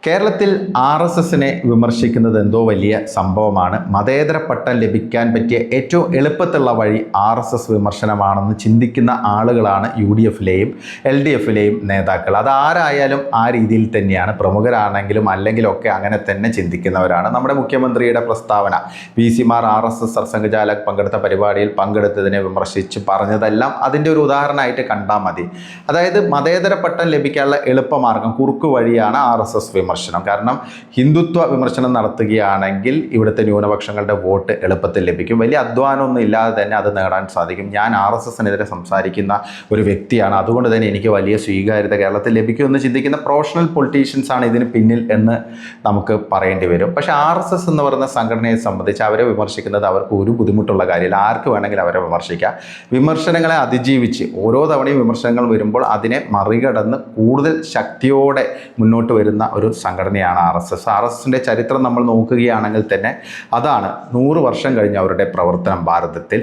കേരളത്തിൽ RSSനെ വിമർശിക്കുന്നത് എന്തോ വലിയ സംഭവമാണ്. മതേതര പട്ടം ലഭിക്കാൻ പറ്റിയ ഏറ്റവും എളുപ്പത്തിലുള്ള വഴി RSS വിമർശനമാണെന്ന് ചിന്തിക്കുന്ന ആളുകളാണ് UDFിലെയും LDFിലെയും നേതാക്കൾ. അതാരായാലും ആ രീതിയിൽ തന്നെയാണ്. പ്രമുഖരാണെങ്കിലും അല്ലെങ്കിലൊക്കെ അങ്ങനെ തന്നെ ചിന്തിക്കുന്നവരാണ്. നമ്മുടെ മുഖ്യമന്ത്രിയുടെ പ്രസ്താവന VCമാർ RSS സർസംഘചാലക് പങ്കെടുത്ത പരിപാടിയിൽ പങ്കെടുത്തതിനെ വിമർശിച്ച് പറഞ്ഞതെല്ലാം അതിൻ്റെ ഒരു ഉദാഹരണമായിട്ട് കണ്ടാൽ മതി. അതായത് മതേതര പട്ടം ലഭിക്കാനുള്ള എളുപ്പമാർഗം, കുറുക്കു വഴിയാണ് RSS വിമർശനം. കാരണം ഹിന്ദുത്വ വിമർശനം നടത്തുകയാണെങ്കിൽ ഇവിടുത്തെ ന്യൂനപക്ഷങ്ങളുടെ വോട്ട് എളുപ്പത്തിൽ ലഭിക്കും. വലിയ അധ്വാനമൊന്നും ഇല്ലാതെ തന്നെ അത് നേടാൻ സാധിക്കും. ഞാൻ RSSനെതിരെ സംസാരിക്കുന്ന ഒരു വ്യക്തിയാണ്, അതുകൊണ്ട് തന്നെ എനിക്ക് വലിയ സ്വീകാര്യത കേരളത്തിൽ ലഭിക്കുമെന്ന് ചിന്തിക്കുന്ന പ്രൊഫഷണൽ പൊളിറ്റീഷ്യൻസ് ആണ് ഇതിന് പിന്നിൽ എന്ന് നമുക്ക് പറയേണ്ടി വരും. പക്ഷേ RSS എന്ന് പറയുന്ന സംഘടനയെ സംബന്ധിച്ച് അവരെ വിമർശിക്കുന്നത് അവർക്ക് ഒരു ബുദ്ധിമുട്ടുള്ള കാര്യമില്ല. ആർക്ക് വേണമെങ്കിലും അവരെ വിമർശിക്കാം. വിമർശനങ്ങളെ അതിജീവിച്ച് ഓരോ തവണയും വിമർശനങ്ങൾ വരുമ്പോൾ അതിനെ മറികടന്ന് കൂടുതൽ ശക്തിയോടെ മുന്നോട്ട് വരുന്ന ഒരു സംഘടനയാണ് RSSന്റെ ചരിത്രം നമ്മൾ നോക്കുകയാണെങ്കിൽ തന്നെ അതാണ്. 100 വർഷം കഴിഞ്ഞ അവരുടെ പ്രവർത്തനം ഭാരതത്തിൽ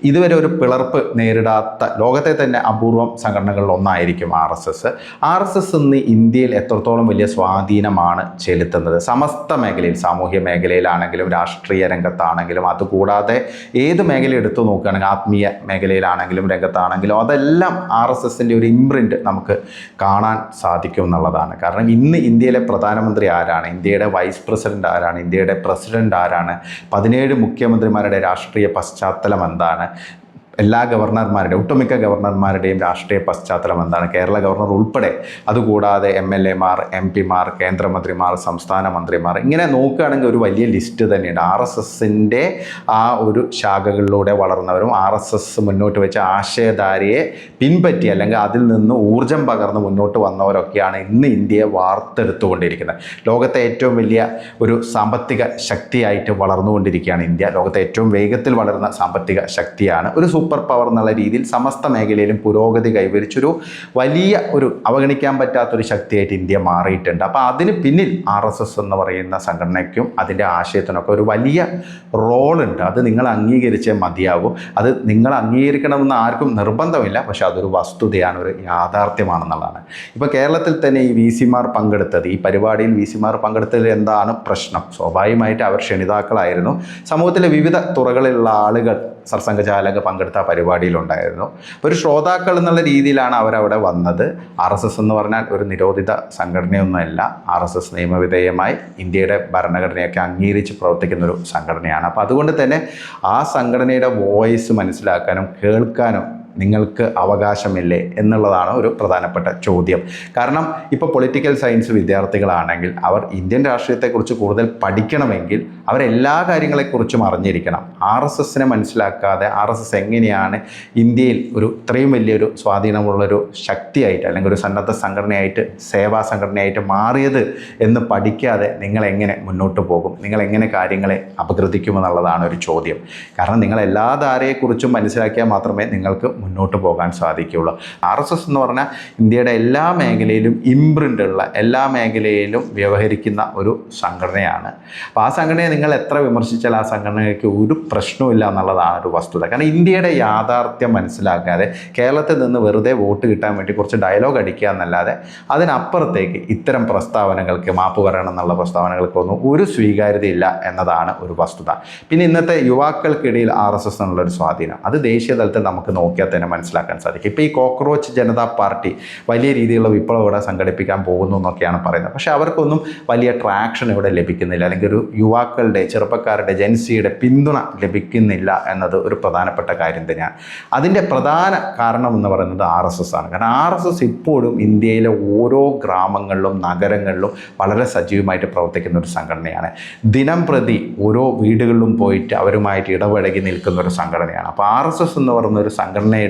ഇതുവരെ ഒരു പിളർപ്പ് നേരിടാത്ത ലോകത്തെ തന്നെ അപൂർവം സംഘടനകളിൽ ഒന്നായിരിക്കും RSS ഇന്ന് ഇന്ത്യയിൽ എത്രത്തോളം വലിയ സ്വാധീനമാണ് ചെലുത്തുന്നത്. സമസ്ത മേഖലയിൽ, സാമൂഹ്യ മേഖലയിലാണെങ്കിലും രാഷ്ട്രീയ രംഗത്താണെങ്കിലും, അതുകൂടാതെ ഏത് മേഖല എടുത്തു നോക്കുകയാണെങ്കിൽ ആത്മീയ മേഖലയിലാണെങ്കിലും രംഗത്താണെങ്കിലും അതെല്ലാം RSSന്റെ ഒരു ഇംപ്രിൻറ്റ് നമുക്ക് കാണാൻ സാധിക്കും എന്നുള്ളതാണ്. കാരണം ഇന്ന് ഇന്ത്യയിലെ പ്രധാനമന്ത്രി ആരാണ്, ഇന്ത്യയുടെ വൈസ് പ്രസിഡന്റ് ആരാണ്, ഇന്ത്യയുടെ പ്രസിഡന്റ് ആരാണ്, 17 മുഖ്യമന്ത്രിമാരുടെ രാഷ്ട്രീയ പശ്ചാത്തലം എന്താണ്, എല്ലാ ഗവർണർമാരുടെയും ഒട്ടുമിക്ക ഗവർണർമാരുടെയും രാഷ്ട്രീയ പശ്ചാത്തലം എന്താണ്, കേരള ഗവർണർ ഉൾപ്പെടെ, അതുകൂടാതെ MLAമാർ, MPമാർ, കേന്ദ്രമന്ത്രിമാർ, സംസ്ഥാന മന്ത്രിമാർ, ഇങ്ങനെ നോക്കുകയാണെങ്കിൽ ഒരു വലിയ ലിസ്റ്റ് തന്നെയുണ്ട്. RSSന്റെ ആ ഒരു ശാഖകളിലൂടെ വളർന്നവരും RSS മുന്നോട്ട് വെച്ച ആശയധാരയെ പിൻപറ്റി അല്ലെങ്കിൽ അതിൽ നിന്ന് ഊർജം പകർന്ന് മുന്നോട്ട് വന്നവരൊക്കെയാണ് ഇന്ന് ഇന്ത്യയെ വാർത്തെടുത്തുകൊണ്ടിരിക്കുന്നത്. ലോകത്തെ ഏറ്റവും വലിയ ഒരു സാമ്പത്തിക ശക്തിയായിട്ട് വളർന്നുകൊണ്ടിരിക്കുകയാണ് ഇന്ത്യ. ലോകത്തെ ഏറ്റവും വേഗത്തിൽ വളരുന്ന സാമ്പത്തിക ശക്തിയാണ്. ഒരു സൂപ്പർ പവർ എന്നുള്ള രീതിയിൽ സമസ്ത മേഖലയിലും പുരോഗതി കൈവരിച്ചൊരു വലിയ ഒരു അവഗണിക്കാൻ പറ്റാത്തൊരു ശക്തിയായിട്ട് ഇന്ത്യ മാറിയിട്ടുണ്ട്. അപ്പോൾ അതിന് പിന്നിൽ RSS എന്ന് പറയുന്ന സംഘടനയ്ക്കും അതിൻ്റെ ആശയത്തിനൊക്കെ ഒരു വലിയ റോളുണ്ട്. അത് നിങ്ങൾ അംഗീകരിച്ചേ മതിയാകും. അത് നിങ്ങൾ അംഗീകരിക്കണമെന്ന് ആർക്കും നിർബന്ധമില്ല, പക്ഷെ അതൊരു വസ്തുതയാണ്, ഒരു യാഥാർത്ഥ്യമാണെന്നുള്ളതാണ്. ഇപ്പോൾ കേരളത്തിൽ തന്നെ ഈ VCമാർ പങ്കെടുത്തത്, ഈ പരിപാടിയിൽ VCമാർ പങ്കെടുത്തതിൽ എന്താണ് പ്രശ്നം? സ്വാഭാവികമായിട്ട് അവർ ക്ഷണിതാക്കളായിരുന്നു. സമൂഹത്തിലെ വിവിധ തുറകളിലുള്ള ആളുകൾ സർസംഘചാലക് പങ്കെടുത്ത പരിപാടിയിലുണ്ടായിരുന്നു. ഒരു ശ്രോതാക്കൾ എന്നുള്ള രീതിയിലാണ് അവരവിടെ വന്നത്. RSS എന്ന് പറഞ്ഞാൽ ഒരു നിരോധിത സംഘടനയൊന്നുമല്ല. RSS നിയമവിധേയമായി ഇന്ത്യയുടെ ഭരണഘടനയൊക്കെ അംഗീകരിച്ച് പ്രവർത്തിക്കുന്നൊരു സംഘടനയാണ്. അപ്പോൾ അതുകൊണ്ട് തന്നെ ആ സംഘടനയുടെ വോയിസ് മനസ്സിലാക്കാനും കേൾക്കാനും നിങ്ങൾക്ക് അവകാശമില്ലേ എന്നുള്ളതാണ് ഒരു പ്രധാനപ്പെട്ട ചോദ്യം. കാരണം ഇപ്പോൾ പൊളിറ്റിക്കൽ സയൻസ് വിദ്യാർത്ഥികളാണെങ്കിൽ അവർ ഇന്ത്യൻ രാഷ്ട്രീയത്തെക്കുറിച്ച് കൂടുതൽ പഠിക്കണമെങ്കിൽ അവരെല്ലാ കാര്യങ്ങളെക്കുറിച്ചും അറിഞ്ഞിരിക്കണം. RSSനെ മനസ്സിലാക്കാതെ RSS എങ്ങനെയാണ് ഇന്ത്യയിൽ ഒരു ഇത്രയും വലിയൊരു സ്വാധീനമുള്ളൊരു ശക്തിയായിട്ട് അല്ലെങ്കിൽ ഒരു സന്നദ്ധ സംഘടനയായിട്ട്, സേവാ സംഘടനയായിട്ട് മാറിയത് എന്ന് പഠിക്കാതെ നിങ്ങളെങ്ങനെ മുന്നോട്ട് പോകും, നിങ്ങളെങ്ങനെ കാര്യങ്ങളെ അപഗ്രഥിക്കുമെന്നുള്ളതാണ് ഒരു ചോദ്യം. കാരണം നിങ്ങൾ എല്ലാ ധാരയെക്കുറിച്ചും മനസ്സിലാക്കിയാൽ മാത്രമേ നിങ്ങൾക്ക് മുന്നോട്ട് പോകാൻ സാധിക്കുകയുള്ളൂ. RSS എന്ന് പറഞ്ഞാൽ ഇന്ത്യയുടെ എല്ലാ മേഖലയിലും ഇംപ്രിൻ്റ് ഉള്ള, എല്ലാ മേഖലയിലും വ്യവഹരിക്കുന്ന ഒരു സംഘടനയാണ്. അപ്പോൾ ആ സംഘടനയെ നിങ്ങൾ എത്ര വിമർശിച്ചാൽ ആ സംഘടനയ്ക്ക് ഒരു പ്രശ്നമില്ല എന്നുള്ളതാണ് ഒരു വസ്തുത. കാരണം ഇന്ത്യയുടെ യാഥാർത്ഥ്യം മനസ്സിലാക്കാതെ കേരളത്തിൽ നിന്ന് വെറുതെ വോട്ട് കിട്ടാൻ വേണ്ടി കുറച്ച് ഡയലോഗ് അടിക്കുക എന്നല്ലാതെ അതിനപ്പുറത്തേക്ക് ഇത്തരം പ്രസ്താവനകൾക്ക്, മാപ്പ് പറയണം എന്നുള്ള പ്രസ്താവനകൾക്കൊന്നും ഒരു സ്വീകാര്യതയില്ല എന്നതാണ് ഒരു വസ്തുത. പിന്നെ ഇന്നത്തെ യുവാക്കൾക്കിടയിൽ RSS എന്നുള്ളൊരു സ്വാധീനം അത് ദേശീയ തലത്തിൽ നമുക്ക് നോക്കിയാൽ തന്നെ മനസ്സിലാക്കാൻ സാധിക്കും. ഇപ്പോൾ ഈ കോക്രോച്ച് ജനതാ പാർട്ടി വലിയ രീതിയിലുള്ള വിപ്ലവം ഇവിടെ സംഘടിപ്പിക്കാൻ പോകുന്നു എന്നൊക്കെയാണ് പറയുന്നത്. പക്ഷേ അവർക്കൊന്നും വലിയ ട്രാക്ഷൻ ഇവിടെ ലഭിക്കുന്നില്ല, അല്ലെങ്കിൽ ഒരു യുവാക്കളുടെ, ചെറുപ്പക്കാരുടെ, ജെൻസിയുടെ പിന്തുണ ലഭിക്കുന്നില്ല എന്നത് ഒരു പ്രധാനപ്പെട്ട കാര്യം തന്നെയാണ്. അതിൻ്റെ പ്രധാന കാരണം എന്ന് പറയുന്നത് RSS ആണ്. കാരണം RSS ഇപ്പോഴും ഇന്ത്യയിലെ ഓരോ ഗ്രാമങ്ങളിലും നഗരങ്ങളിലും വളരെ സജീവമായിട്ട് പ്രവർത്തിക്കുന്ന ഒരു സംഘടനയാണ്. ദിനം പ്രതി ഓരോ വീടുകളിലും പോയിട്ട് അവരുമായിട്ട് ഇടപഴകി നിൽക്കുന്ന ഒരു സംഘടനയാണ്. അപ്പോൾ RSS എന്ന് പറയുന്ന ഒരു സംഘടനയുടെ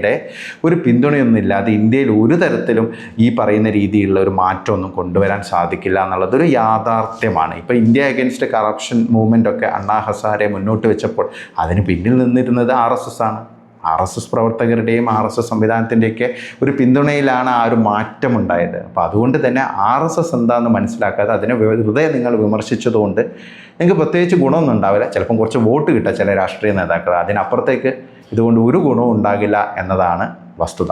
ഒരു പിന്തുണയൊന്നുമില്ലാതെ ഇന്ത്യയിൽ ഒരു തരത്തിലും ഈ പറയുന്ന രീതിയിലുള്ള ഒരു മാറ്റമൊന്നും കൊണ്ടുവരാൻ സാധിക്കില്ല എന്നുള്ളതൊരു യാഥാർത്ഥ്യമാണ്. ഇപ്പോൾ ഇന്ത്യ അഗൈൻസ്റ്റ് കറപ്ഷൻ മൂവ്മെൻ്റ് ഒക്കെ അണ്ണാ ഹസാരെ മുന്നോട്ട് വെച്ചപ്പോൾ അതിന് പിന്നിൽ നിന്നിരുന്നത് RSS ആണ്. RSS പ്രവർത്തകരുടെയും RSS സംവിധാനത്തിൻ്റെയൊക്കെ ഒരു പിന്തുണയിലാണ് ആ ഒരു മാറ്റമുണ്ടായത്. അപ്പോൾ അതുകൊണ്ട് തന്നെ RSS എന്താണെന്ന് മനസ്സിലാക്കാതെ അതിനെ വെറുതെ നിങ്ങൾ വിമർശിച്ചതുകൊണ്ട് നിങ്ങൾക്ക് പ്രത്യേകിച്ച് ഗുണമൊന്നും ഉണ്ടാവില്ല. ചിലപ്പം കുറച്ച് വോട്ട് കിട്ടുക ചില രാഷ്ട്രീയ നേതാക്കൾ, അതിനപ്പുറത്തേക്ക് ഇതുകൊണ്ട് ഒരു ഗുണവും ഉണ്ടാകില്ല എന്നതാണ് വസ്തുത.